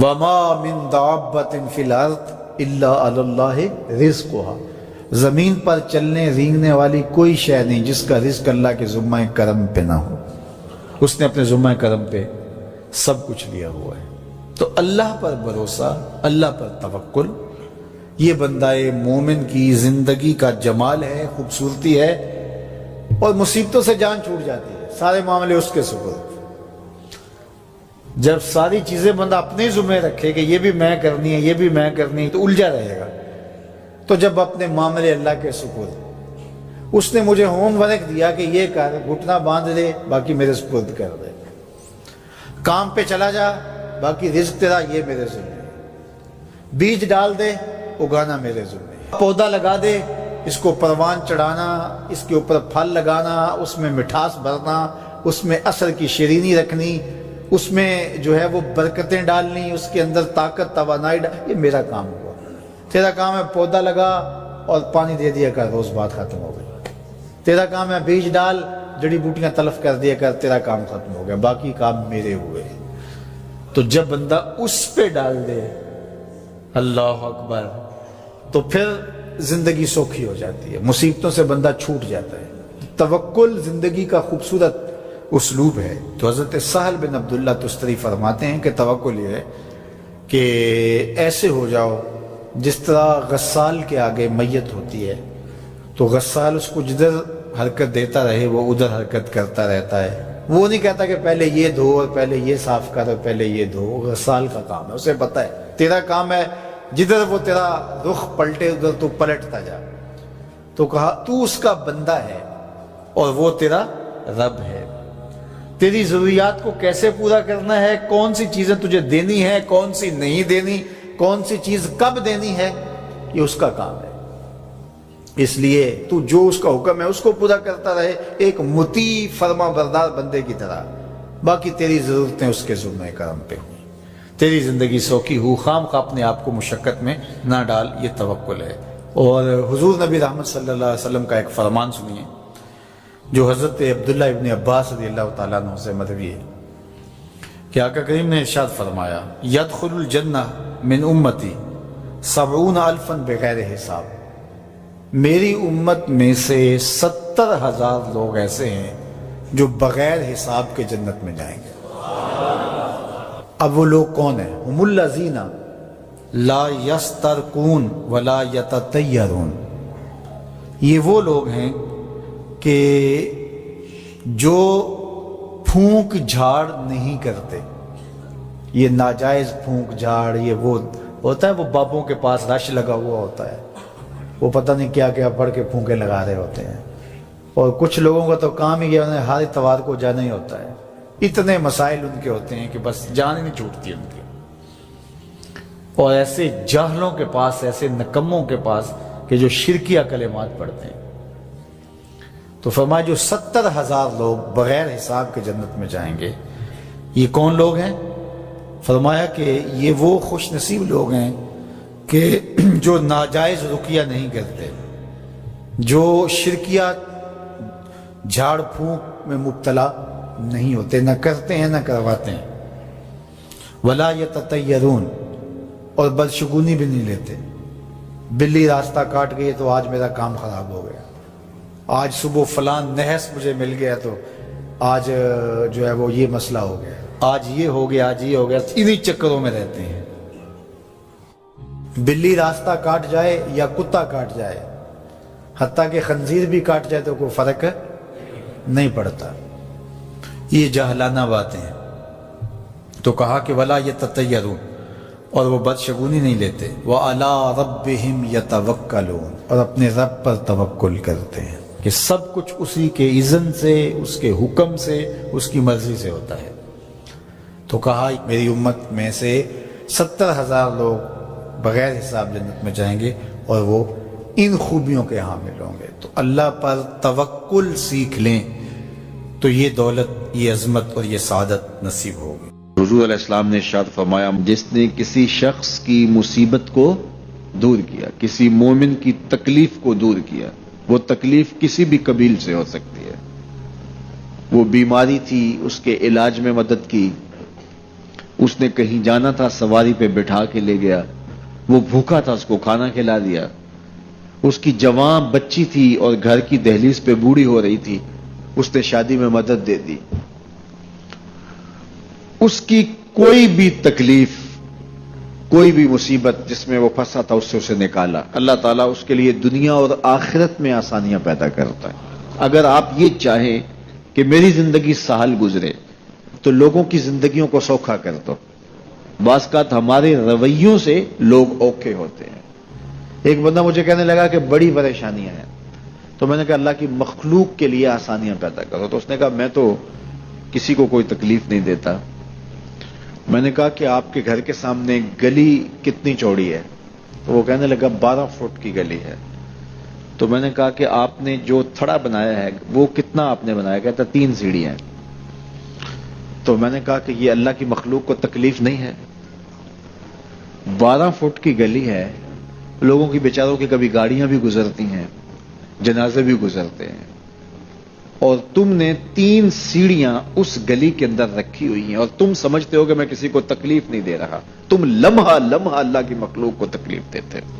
وَمَا مِن دَابَّةٍ فِي الْأَرْضِ إِلَّا عَلَى اللَّهِ رِزْقُهَا، زمین پر چلنے رینگنے والی کوئی شے نہیں جس کا رزق اللہ کے ذمہ کرم پہ نہ ہو۔ اس نے اپنے ذمہ کرم پہ سب کچھ لیا ہوا ہے۔ تو اللہ پر بھروسہ، اللہ پر توکل، یہ بندہ مومن کی زندگی کا جمال ہے، خوبصورتی ہے، اور مصیبتوں سے جان چھوٹ جاتی ہے، سارے معاملے اس کے سپرد۔ جب ساری چیزیں بندہ اپنے ذمہ رکھے کہ یہ بھی میں کرنی ہے، یہ بھی میں کرنی ہے، تو الجھا رہے گا۔ تو جب اپنے معاملے اللہ کے سپرد، اس نے مجھے ہوم ورک دیا کہ یہ کر، گھٹنا باندھ دے، باقی میرے سپرد کر دے، کام پہ چلا جا، باقی رزق تیرا، یہ میرے ذمہ ہے، بیج ڈال دے، اگانا میرے ذمہ ہے، پودا لگا دے، اس کو پروان چڑھانا، اس کے اوپر پھل لگانا، اس میں مٹھاس بھرنا، اس میں اثر کی شیرینی رکھنی، اس میں جو ہے وہ برکتیں ڈالنی، اس کے اندر طاقت توانائی یہ میرا کام ہوا۔ تیرا کام ہے پودا لگا اور پانی دے دیا کر، روز بات ختم ہو گئی۔ تیرا کام ہے بیج ڈال، جڑی بوٹیاں تلف کر دیا کر، تیرا کام ختم ہو گیا، باقی کام میرے ہوئے۔ تو جب بندہ اس پہ ڈال دے، اللہ اکبر، تو پھر زندگی سوکھی ہو جاتی ہے، مصیبتوں سے بندہ چھوٹ جاتا ہے۔ توکل زندگی کا خوبصورت اسلوب ہے۔ تو حضرت سہل بن عبداللہ تستری فرماتے ہیں کہ توکل یہ ہے کہ ایسے ہو جاؤ جس طرح غسال کے آگے میت ہوتی ہے تو غسال اس کو جدھر حرکت دیتا رہے وہ ادھر حرکت کرتا رہتا ہے، وہ نہیں کہتا کہ پہلے یہ دھو اور پہلے یہ صاف کر اور پہلے یہ دھو۔ غسال کا کام ہے، اسے پتہ ہے تیرا کام ہے جدھر وہ تیرا رخ پلٹے ادھر تو پلٹتا جا۔ تو کہا تو اس کا بندہ ہے اور وہ تیرا رب ہے، تیری ضروریات کو کیسے پورا کرنا ہے، کون سی چیزیں تجھے دینی ہے، کون سی نہیں دینی، کون سی چیز کب دینی ہے، یہ اس کا کام ہے۔ اس لیے تو جو اس کا حکم ہے اس کو پورا کرتا رہے، ایک مطیع فرما بردار بندے کی طرح، باقی تیری ضرورتیں اس کے ذمہ کرم پہ ہوں، تیری زندگی سوکھی ہو، خام خواہ اپنے آپ کو مشقت میں نہ ڈال، یہ توکل ہے۔ اور حضور نبی رحمت صلی اللہ علیہ وسلم کا ایک فرمان سنیے جو حضرت عبداللہ ابن عباس رضی اللہ تعالیٰ عنہ سے مروی ہے کہ آقا کریم نے ارشاد فرمایا، یدخل الجنہ من امتی 70,000 بغیر حساب، میری امت میں سے 70,000 لوگ ایسے ہیں جو بغیر حساب کے جنت میں جائیں گے۔ اب وہ لوگ کون ہیں؟ ہم الذین لا یسترقون ولا یتطیرون، یہ وہ لوگ ہیں کہ جو پھونک جھاڑ نہیں کرتے۔ یہ ناجائز پھونک جھاڑ، یہ وہ ہوتا ہے، وہ بابوں کے پاس رش لگا ہوا ہوتا ہے، وہ پتہ نہیں کیا کیا پڑھ کے پھونکے لگا رہے ہوتے ہیں، اور کچھ لوگوں کا تو کام ہی انہیں ہر اتوار کو جانا ہی ہوتا ہے، اتنے مسائل ان کے ہوتے ہیں کہ بس جان ہی نہیں چھوٹتی ان کی۔ اور ایسے جاہلوں کے پاس، ایسے نکموں کے پاس کہ جو شرکیہ کلمات پڑھتے ہیں۔ تو فرمایا جو 70,000 لوگ بغیر حساب کے جنت میں جائیں گے، یہ کون لوگ ہیں؟ فرمایا کہ یہ وہ خوش نصیب لوگ ہیں کہ جو ناجائز رقیہ نہیں کرتے، جو شرکیہ جھاڑ پھونک میں مبتلا نہیں ہوتے، نہ کرتے ہیں نہ کرواتے ہیں۔ ولا یتطیرون، اور بدشگونی بھی نہیں لیتے۔ بلی راستہ کاٹ گئی تو آج میرا کام خراب ہو گیا، آج صبح فلان نحس مجھے مل گیا تو آج جو ہے وہ یہ مسئلہ ہو گیا، آج یہ ہو گیا، آج یہ ہو گیا، انہی چکروں میں رہتے ہیں۔ بلی راستہ کاٹ جائے یا کتا کاٹ جائے، حتیٰ کہ خنزیر بھی کاٹ جائے تو کوئی فرق نہیں پڑتا۔ یہ جاہلانہ باتیں ہیں۔ تو کہا کہ ولا یتطیرون، اور وہ بدشگونی نہیں لیتے، وَعَلَىٰ رَبِّهِمْ يَتَوَكَّلُونَ، اور اپنے رب پر توکل کرتے ہیں کہ سب کچھ اسی کے اذن سے، اس کے حکم سے، اس کی مرضی سے ہوتا ہے۔ تو کہا میری امت میں سے 70,000 لوگ بغیر حساب جنت میں جائیں گے اور وہ ان خوبیوں کے حامل ہوں گے۔ تو اللہ پر توکل سیکھ لیں تو یہ دولت، یہ عظمت اور یہ سعادت نصیب ہوگی۔ حضور علیہ السلام نے ارشاد فرمایا، جس نے کسی شخص کی مصیبت کو دور کیا، کسی مومن کی تکلیف کو دور کیا، وہ تکلیف کسی بھی قبیل سے ہو سکتی ہے، وہ بیماری تھی، اس کے علاج میں مدد کی، اس نے کہیں جانا تھا، سواری پہ بٹھا کے لے گیا، وہ بھوکا تھا، اس کو کھانا کھلا دیا۔ اس کی جوان بچی تھی اور گھر کی دہلیز پہ بوڑھی ہو رہی تھی، اس نے شادی میں مدد دے دی۔ اس کی کوئی بھی تکلیف، کوئی بھی مصیبت جس میں وہ پھنسا تھا، اس سے اسے نکالا۔ اللہ تعالیٰ اس کے لیے دنیا اور آخرت میں آسانیاں پیدا کرتا ہے۔ اگر آپ یہ چاہیں کہ میری زندگی سہل گزرے تو لوگوں کی زندگیوں کو سوکھا کر دو۔ بعض اوقات ہمارے رویوں سے لوگ اوکھے ہوتے ہیں۔ ایک بندہ مجھے کہنے لگا کہ بڑی پریشانیاں ہیں، تو میں نے کہا اللہ کی مخلوق کے لیے آسانیاں پیدا کرو۔ تو اس نے کہا میں تو کسی کو کوئی تکلیف نہیں دیتا۔ میں نے کہا کہ آپ کے گھر کے سامنے گلی کتنی چوڑی ہے؟ تو وہ کہنے لگا 12 فٹ کی گلی ہے۔ تو میں نے کہا کہ آپ نے جو تھڑا بنایا ہے وہ کتنا آپ نے بنایا؟ کہتا 3 سیڑھیاں ہیں۔ تو میں نے کہا کہ یہ اللہ کی مخلوق کو تکلیف نہیں ہے؟ 12 فٹ کی گلی ہے، لوگوں کی بیچاروں کی کبھی گاڑیاں بھی گزرتی ہیں، جنازے بھی گزرتے ہیں، اور تم نے 3 سیڑھیاں اس گلی کے اندر رکھی ہوئی ہیں، اور تم سمجھتے ہو کہ میں کسی کو تکلیف نہیں دے رہا، تم لمحہ لمحہ اللہ کی مخلوق کو تکلیف دیتے ہو۔